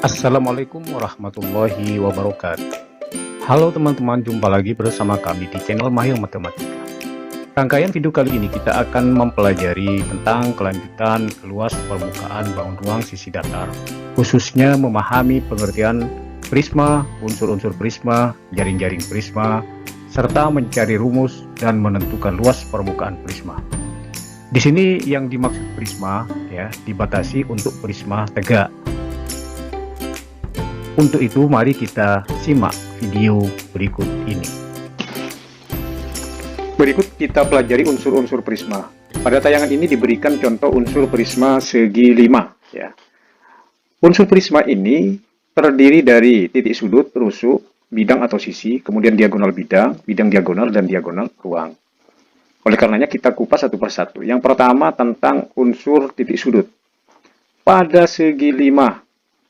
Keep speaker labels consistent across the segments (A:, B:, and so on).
A: Assalamualaikum warahmatullahi wabarakatuh. Halo teman-teman, jumpa lagi bersama kami di channel Mahir Matematika. Rangkaian video kali ini kita akan mempelajari tentang kelanjutan luas permukaan bangun ruang sisi datar, khususnya memahami pengertian prisma, unsur-unsur prisma, jaring-jaring prisma, serta mencari rumus dan menentukan luas permukaan prisma. Di sini yang dimaksud prisma ya dibatasi untuk prisma tegak. Untuk itu, mari kita simak video berikut ini. Berikut kita pelajari unsur-unsur prisma. Pada tayangan ini diberikan contoh unsur prisma segi 5. Ya. Unsur prisma ini terdiri dari titik sudut, rusuk, bidang atau sisi, kemudian diagonal bidang, bidang diagonal, dan diagonal ruang. Oleh karenanya kita kupas satu persatu. Yang pertama tentang unsur titik sudut. Pada segi 5,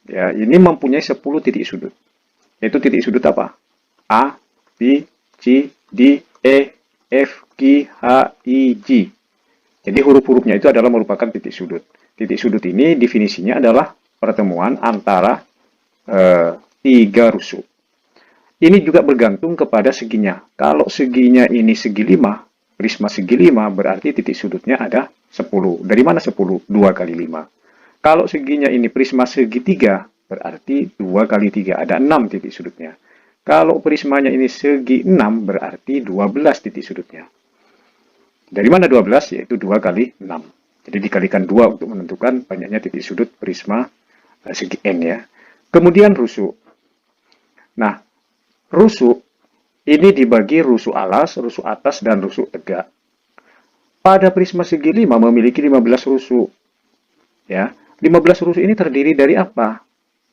A: ya, ini mempunyai 10 titik sudut. Yaitu titik sudut apa? A, B, C, D, E, F, G, H, I, J. Jadi huruf-hurufnya itu adalah merupakan titik sudut. Titik sudut ini definisinya adalah pertemuan antara tiga rusuk. Ini juga bergantung kepada seginya. Kalau seginya ini segi 5, prisma segi 5, berarti titik sudutnya ada 10. Dari mana 10? 2 kali 5. Kalau seginya ini prisma segitiga, berarti 2 kali 3, ada 6 titik sudutnya. Kalau prismanya ini segi 6, berarti 12 titik sudutnya. Dari mana 12? Yaitu 2 kali 6. Jadi dikalikan 2 untuk menentukan banyaknya titik sudut prisma segi N ya. Kemudian rusuk. Nah, rusuk ini dibagi rusuk alas, rusuk atas, dan rusuk tegak. Pada prisma segi 5 memiliki 15 rusuk. Ya. 15 rusuk ini terdiri dari apa?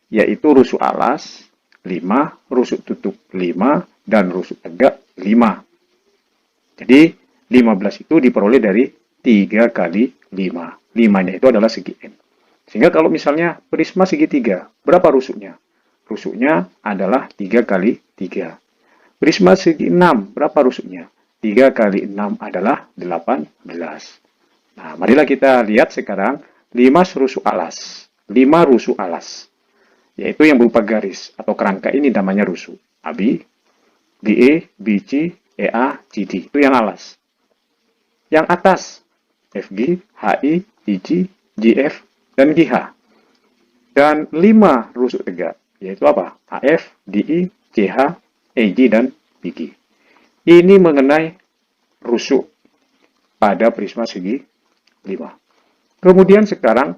A: Yaitu rusuk alas 5, rusuk tutup 5, dan rusuk tegak 5. Jadi 15 itu diperoleh dari 3 kali 5. 5-nya itu adalah segi N. Sehingga kalau misalnya prisma segitiga, berapa rusuknya? Rusuknya adalah 3 kali 3. Prisma segi 6, berapa rusuknya? 3 kali 6 adalah 18. Nah, marilah kita lihat sekarang 5 rusuk alas. 5 rusuk alas. Yaitu yang berupa garis atau kerangka ini namanya rusuk. AB, BE, BC, EA, CD. Itu yang alas. Yang atas, FG, HI, IJ, GF, dan GH. Dan 5 rusuk tegak. Yaitu apa? HF, DI, CH, EJ, dan BG. Ini mengenai rusuk pada prisma segi 5. Kemudian sekarang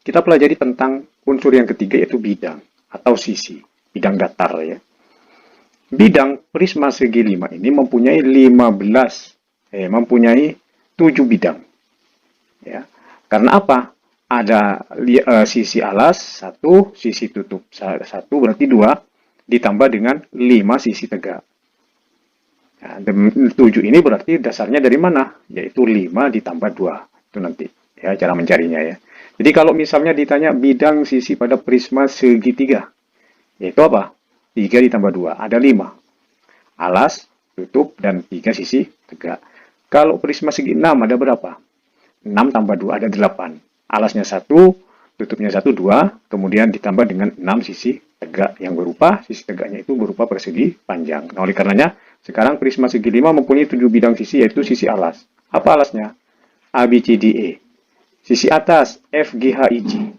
A: kita pelajari tentang unsur yang ketiga yaitu bidang atau sisi, bidang datar ya. Bidang prisma segi 5 ini mempunyai 7 bidang. Ya. Karena apa? Ada sisi alas 1, sisi tutup 1 berarti 2 ditambah dengan 5 sisi tegak. Nah, 7 ini berarti dasarnya dari mana? Yaitu 5 ditambah 2. Itu nanti. Ya, cara mencarinya ya. Jadi kalau misalnya ditanya bidang sisi pada prisma segitiga, yaitu apa? 3 ditambah 2, ada 5. Alas, tutup, dan 3 sisi tegak. Kalau prisma segi 6 ada berapa? 6 tambah 2 ada 8. Alasnya 1, tutupnya 1, 2, kemudian ditambah dengan 6 sisi tegak yang berupa, sisi tegaknya itu berupa persegi panjang. Nah, oleh karenanya, sekarang prisma segi 5 mempunyai 7 bidang sisi, yaitu sisi alas. Apa alasnya? ABCDE. Sisi atas FGHIJ.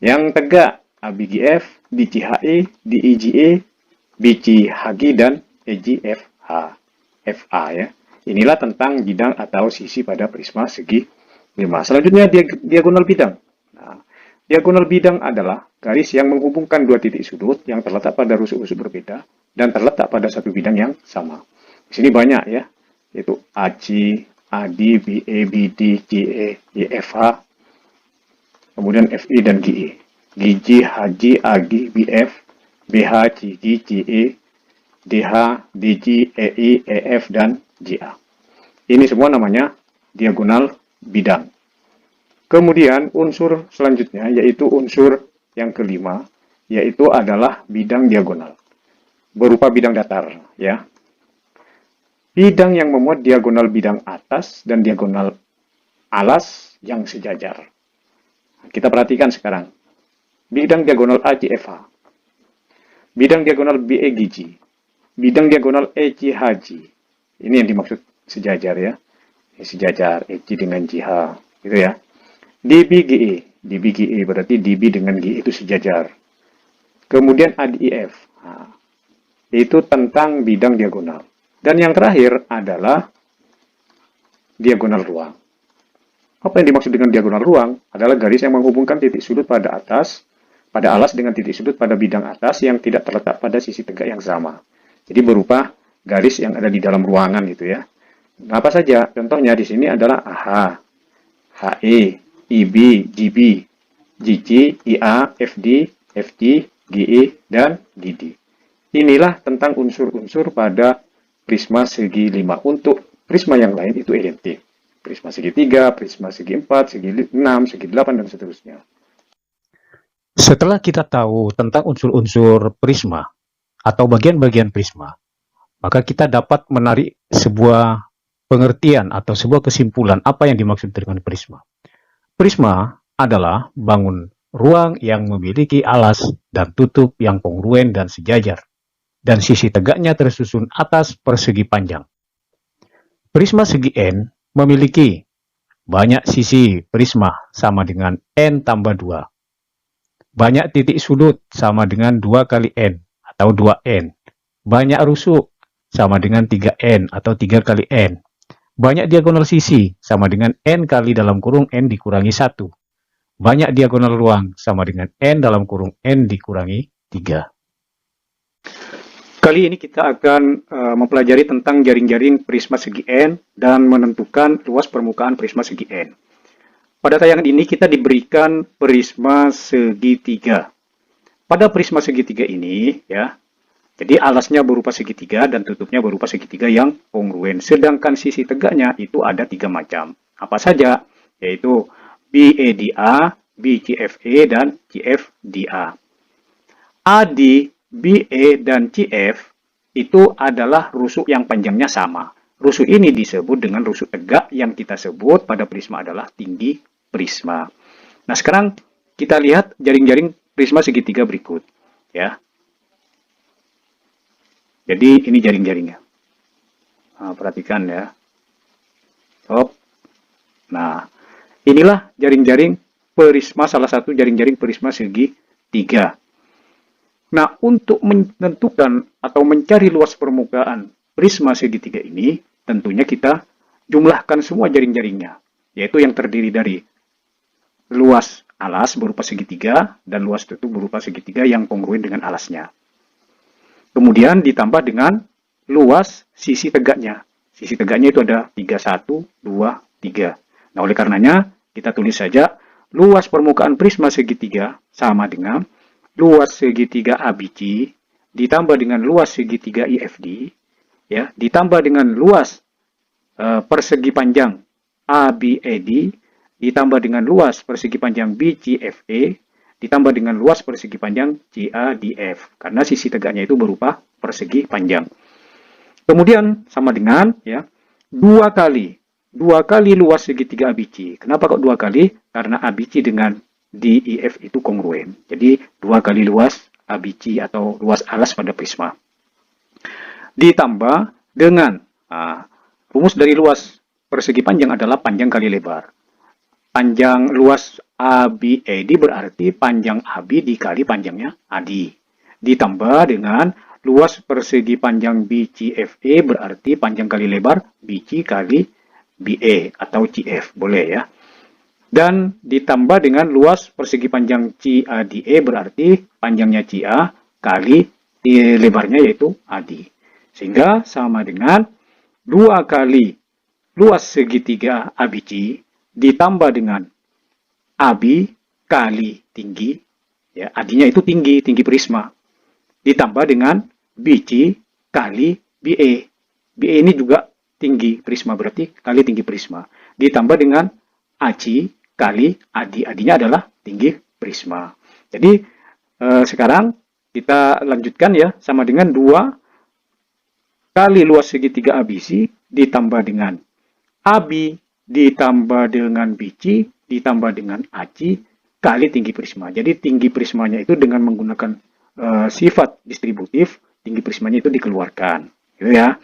A: Yang tegak ABGF, BCHE, DEGE, BCHG, dan EGFH. FA ya. Inilah tentang bidang atau sisi pada prisma segi 5. Selanjutnya diagonal bidang. Nah, diagonal bidang adalah garis yang menghubungkan dua titik sudut yang terletak pada rusuk-rusuk berbeda dan terletak pada satu bidang yang sama. Di sini banyak ya, yaitu AC, AD, BE, BD, GE, EFH, kemudian FI dan GE, GG, HG, AG, BF, BH, CG, CE, DH, DG, EI, EF, dan GA. Ini semua namanya diagonal bidang. Kemudian unsur selanjutnya yaitu unsur yang kelima, yaitu adalah bidang diagonal. Berupa bidang datar ya. Bidang yang memuat diagonal bidang atas dan diagonal alas yang sejajar. Kita perhatikan sekarang. bidang diagonal ACFH, bidang diagonal BEGG, bidang diagonal ECHG. Ini yang dimaksud sejajar ya. Sejajar EC dengan GH gitu ya. DBGE, DBGE berarti DB dengan GE itu sejajar. Kemudian ADIF, nah, itu tentang bidang diagonal. Dan yang terakhir adalah diagonal ruang. Apa yang dimaksud dengan diagonal ruang? Adalah garis yang menghubungkan titik sudut pada alas dengan titik sudut pada bidang atas yang tidak terletak pada sisi tegak yang sama. Jadi berupa garis yang ada di dalam ruangan gitu ya. Nah, apa saja? Contohnya di sini adalah AH, HE, IB, GB, GC, IA, FD, FG, GE, dan GD. Inilah tentang unsur-unsur pada prisma segi 5. Untuk prisma yang lain itu identik. Prisma segi 3, prisma segi 4, segi 6, segi 8, dan seterusnya.
B: Setelah kita tahu tentang unsur-unsur prisma atau bagian-bagian prisma, maka kita dapat menarik sebuah pengertian atau sebuah kesimpulan apa yang dimaksud dengan prisma. Prisma adalah bangun ruang yang memiliki alas dan tutup yang kongruen dan sejajar, dan sisi tegaknya tersusun atas persegi panjang. Prisma segi N memiliki banyak sisi prisma sama dengan N tambah 2. Banyak titik sudut sama dengan 2 kali N atau 2N. Banyak rusuk sama dengan 3N atau 3 kali N. Banyak diagonal sisi sama dengan N kali dalam kurung N dikurangi 1. Banyak diagonal ruang sama dengan N dalam kurung N dikurangi 3.
A: Kali ini kita akan mempelajari tentang jaring-jaring prisma segi N dan menentukan luas permukaan prisma segi N. Pada tayangan ini kita diberikan prisma segitiga. Pada prisma segitiga ini ya, jadi alasnya berupa segitiga dan tutupnya berupa segitiga yang kongruen. Sedangkan sisi tegaknya itu ada 3 macam. Apa saja? Yaitu BEDA, BCFE, dan CFDA. AD, BE, dan CF itu adalah rusuk yang panjangnya sama. Rusuk ini disebut dengan rusuk tegak yang kita sebut pada prisma adalah tinggi prisma. Nah, sekarang kita lihat jaring-jaring prisma segitiga berikut. Ya. Jadi ini jaring-jaringnya. Nah, perhatikan ya. Stop. Nah, inilah jaring-jaring prisma, salah satu jaring-jaring prisma segitiga. Nah, untuk menentukan atau mencari luas permukaan prisma segitiga ini, tentunya kita jumlahkan semua jaring-jaringnya, yaitu yang terdiri dari luas alas berupa segitiga dan luas tutup berupa segitiga yang kongruen dengan alasnya. Kemudian ditambah dengan luas sisi tegaknya. Sisi tegaknya itu ada 3, 1, 2, 3. Nah, oleh karenanya kita tulis saja luas permukaan prisma segitiga sama dengan luas segitiga ABC ditambah dengan luas segitiga IFD, ya, ditambah dengan luas persegi panjang ABED, ditambah dengan luas persegi panjang BCFE, ditambah dengan luas persegi panjang CADF, karena sisi tegaknya itu berupa persegi panjang. Kemudian sama dengan ya 2 kali luas segitiga ABC. Kenapa kok 2 kali? Karena ABC dengan DEF itu kongruen. Jadi 2 kali luas ABC atau luas alas pada prisma. Ditambah dengan rumus dari luas persegi panjang adalah panjang kali lebar. Panjang luas ABED berarti panjang AB dikali panjangnya AD. Ditambah dengan luas persegi panjang BCFE berarti panjang kali lebar BC kali BE atau CF. Boleh ya. Dan ditambah dengan luas persegi panjang CADE berarti panjangnya CA kali lebarnya yaitu AD. Sehingga sama dengan 2 kali luas segitiga ABC ditambah dengan AB kali tinggi, ya, AD-nya itu tinggi prisma, ditambah dengan BC kali BE. BE ini juga tinggi prisma, berarti kali tinggi prisma, ditambah dengan AC kali AD. AD-nya adalah tinggi prisma. Jadi sekarang kita lanjutkan ya, sama dengan 2 kali luas segitiga ABC ditambah dengan AB ditambah dengan BC ditambah dengan AC kali tinggi prisma. Jadi tinggi prismanya itu dengan menggunakan sifat distributif, tinggi prismanya itu dikeluarkan, gitu ya.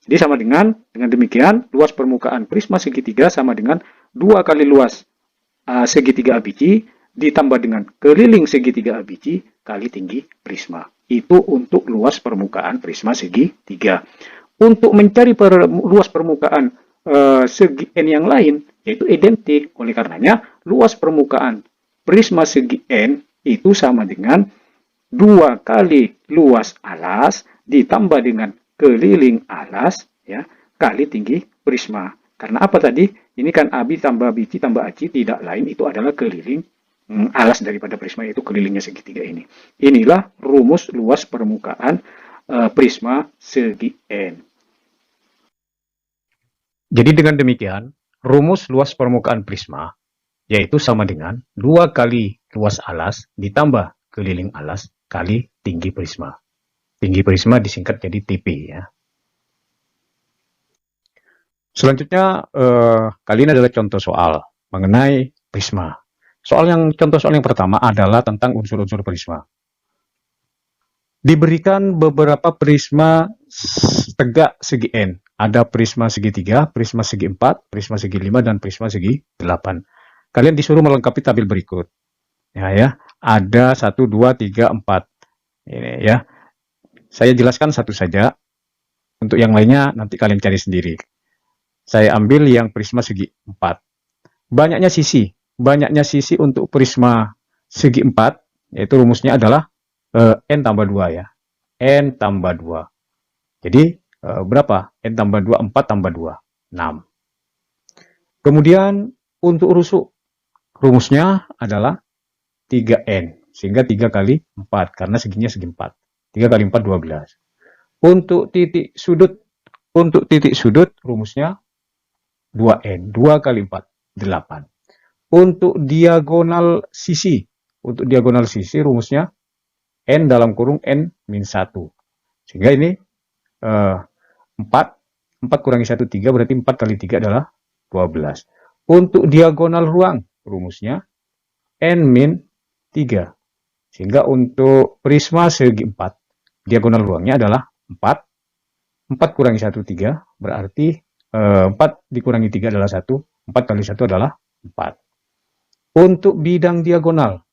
A: Jadi sama dengan demikian luas permukaan prisma segitiga sama dengan 2 kali luas segitiga ABG ditambah dengan keliling segitiga ABG kali tinggi prisma. Itu untuk luas permukaan prisma segitiga. Untuk mencari luas permukaan segi N yang lain, yaitu identik. Oleh karenanya, luas permukaan prisma segi N itu sama dengan 2 kali luas alas ditambah dengan keliling alas ya kali tinggi prisma. Karena apa tadi? Ini kan AB tambah BC tambah AC tidak lain itu adalah keliling alas daripada prisma, yaitu kelilingnya segitiga ini. Inilah rumus luas permukaan prisma segi N.
B: Jadi dengan demikian, rumus luas permukaan prisma yaitu sama dengan 2 kali luas alas ditambah keliling alas kali tinggi prisma. Tinggi prisma disingkat jadi TP ya. Selanjutnya, kali ini adalah contoh soal mengenai prisma. Contoh soal yang pertama adalah tentang unsur-unsur prisma. Diberikan beberapa prisma tegak segi N. Ada prisma segitiga, prisma segi 4, prisma segi 5, dan prisma segi 8. Kalian disuruh melengkapi tabel berikut. Ya, ada 1, 2, 3, 4. Ini ya. Saya jelaskan satu saja. Untuk yang lainnya nanti kalian cari sendiri. Saya ambil yang prisma segi 4. Banyaknya sisi untuk prisma segi 4, yaitu rumusnya adalah N tambah 2 ya. N tambah 2. Jadi berapa? N tambah 2, 4 tambah 2, 6. Kemudian untuk rusuk, rumusnya adalah 3N. Sehingga 3 kali 4, karena seginya segi 4. 3 kali 4, 12. Untuk titik sudut, rumusnya 2N. 2 kali 4, 8. Untuk diagonal sisi, rumusnya N dalam kurung N min 1. Sehingga ini 4 kurangi 1, 3, berarti 4 kali 3 adalah 12. Untuk diagonal ruang, rumusnya N min 3. Sehingga untuk prisma segi 4, diagonal ruangnya adalah 4. 4 kurangi 1, 3, berarti 4 dikurangi 3 adalah 1. 4 kali 1 adalah 4. Untuk bidang diagonal,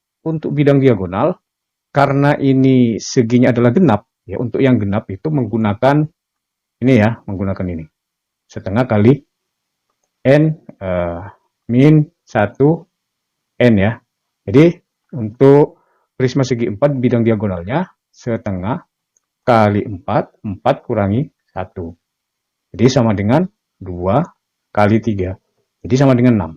B: karena ini seginya adalah genap, ya untuk yang genap itu menggunakan ini. Setengah kali N min 1 N ya. Jadi untuk prisma segi 4 bidang diagonalnya setengah kali 4, 4 kurangi 1. Jadi sama dengan 2 kali 3. Jadi sama dengan 6.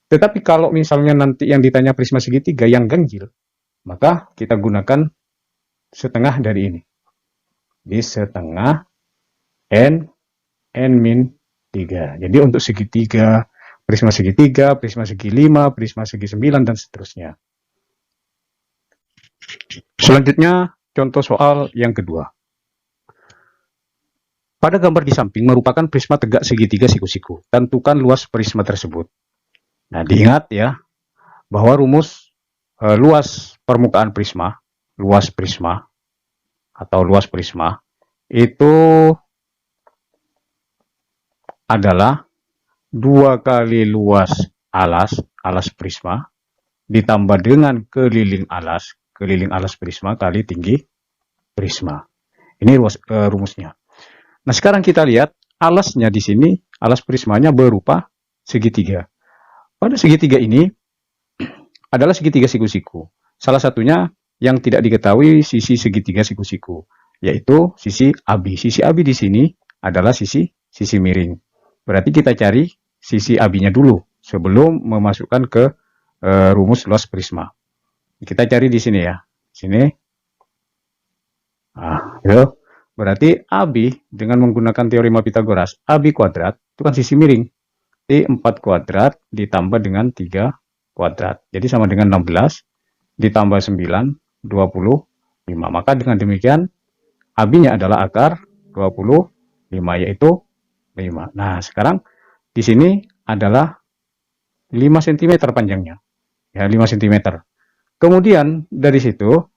B: Tetapi kalau misalnya nanti yang ditanya prisma segitiga yang ganjil, maka kita gunakan setengah dari ini. Jadi setengah N min 3. Jadi untuk segitiga, prisma segi 5, prisma segi 9, dan seterusnya. Selanjutnya, contoh soal yang kedua. Pada gambar di samping merupakan prisma tegak segitiga siku-siku. Tentukan luas prisma tersebut. Nah, diingat ya, bahwa rumus luas permukaan prisma, luas prisma itu adalah 2 kali luas alas prisma ditambah dengan keliling alas prisma kali tinggi prisma. Ini rumusnya. Nah, sekarang kita lihat alasnya di sini, alas prismanya berupa segitiga. Pada segitiga ini adalah segitiga siku-siku. Salah satunya yang tidak diketahui sisi segitiga siku-siku, yaitu sisi AB. Sisi AB di sini adalah sisi miring. Berarti kita cari sisi AB-nya dulu sebelum memasukkan ke rumus luas prisma. Kita cari di sini ya. Sini. Nah, ya. Berarti AB dengan menggunakan teorema Pitagoras, AB kuadrat itu kan sisi miring. Jadi 4 kuadrat ditambah dengan 3 kuadrat. Jadi sama dengan 16 ditambah 9, 25. Maka dengan demikian AB-nya adalah akar 25, yaitu 5. Nah, sekarang di sini adalah 5 cm panjangnya. ya 5 cm. Kemudian dari situ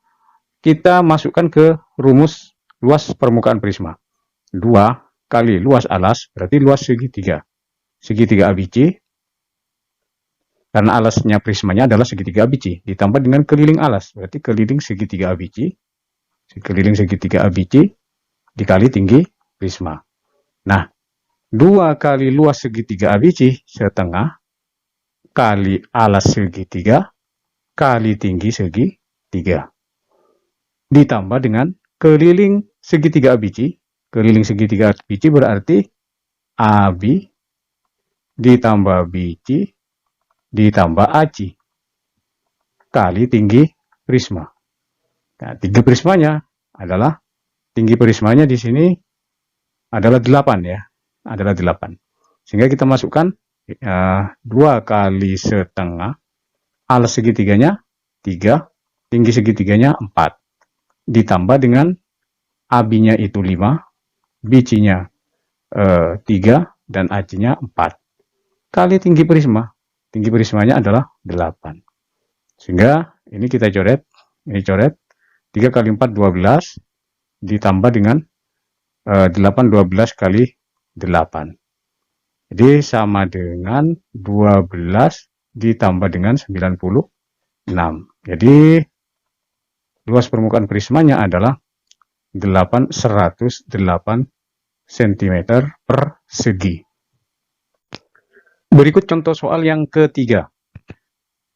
B: kita masukkan ke rumus luas permukaan prisma. 2 kali luas alas berarti luas segitiga. Segitiga ABC, karena alasnya prismanya adalah segitiga ABC, ditambah dengan keliling alas, berarti keliling segitiga ABC, keliling segitiga ABC dikali tinggi prisma. Nah, 2 kali luas segitiga ABC setengah kali alas segitiga kali tinggi segitiga. Ditambah dengan keliling segitiga ABC. Keliling segitiga ABC berarti AB ditambah BC ditambah AC kali tinggi prisma. Nah, tinggi prismanya adalah, tinggi prismanya di sini adalah 8 ya, adalah 8. Sehingga kita masukkan 2 kali setengah, alas segitiganya 3, tinggi segitiganya 4. Ditambah dengan AB-nya itu 5, BC-nya 3, dan AC-nya 4. Kali tinggi prisma. Tinggi prismanya adalah 8. Sehingga ini kita coret, ini coret, 3 kali 4, 12, ditambah dengan 8, 12 kali 8. Jadi sama dengan 12 ditambah dengan 96. Jadi luas permukaan prismanya adalah 108 cm persegi. Berikut contoh soal yang ketiga.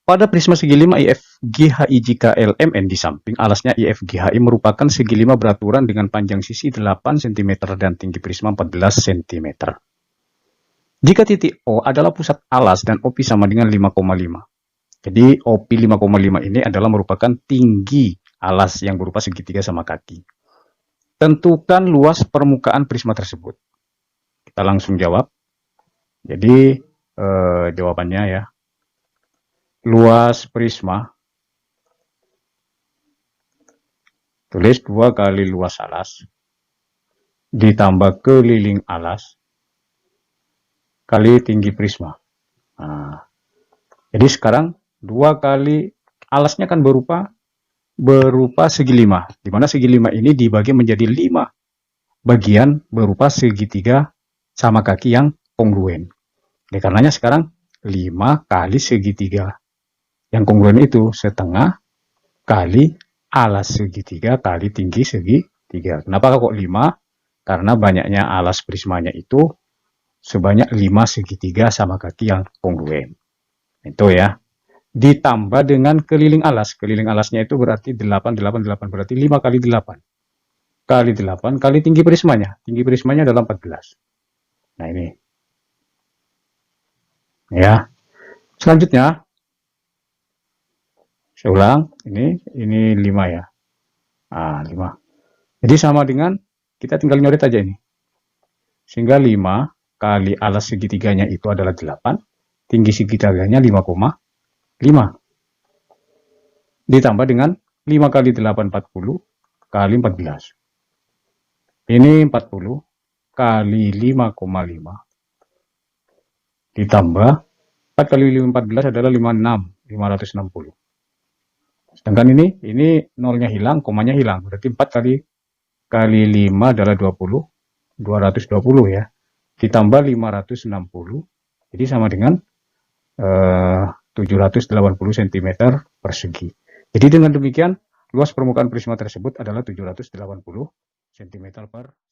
B: Pada prisma segi 5 IFGHI jika LMN di samping alasnya IFGHI merupakan segi 5 beraturan dengan panjang sisi 8 cm dan tinggi prisma 14 cm. Jika titik O adalah pusat alas dan OP sama dengan 5,5. Jadi OP 5,5 ini adalah merupakan tinggi alas yang berupa segitiga sama kaki. Tentukan luas permukaan prisma tersebut. Kita langsung jawab. Jadi jawabannya ya. Luas prisma, tulis 2 kali luas alas, ditambah keliling alas, kali tinggi prisma. Nah, jadi sekarang 2 kali alasnya kan berupa segi 5, di mana segi 5 ini dibagi menjadi 5 bagian berupa segitiga sama kaki yang kongruen. Oleh karenanya sekarang 5 kali segitiga yang kongruen itu setengah kali alas segitiga kali tinggi segitiga. Kenapa kok 5? Karena banyaknya alas prismanya itu sebanyak 5 segitiga sama kaki yang kongruen. Itu ya. Ditambah dengan keliling alas. Keliling alasnya itu berarti 8, 8, 8. Berarti 5 kali 8. Kali 8 kali tinggi prismanya. Tinggi prismanya adalah 14. Nah ini. Ya. Selanjutnya. Saya ulang, ini 5 ya. 5. Jadi sama dengan, kita tinggal nyoret aja ini. Sehingga 5 kali alas segitiganya itu adalah 8, tinggi segitiganya 5,5. Ditambah dengan 5 kali 8, 40, kali 14. Ini 40 kali 5,5. Ditambah 4 kali 14 adalah 56, 560. Sedangkan ini nolnya hilang, komanya hilang. Berarti 4 kali 5 adalah 20, 220 ya. Ditambah 560, jadi sama dengan 780 cm persegi. Jadi dengan demikian, luas permukaan prisma tersebut adalah 780 cm persegi.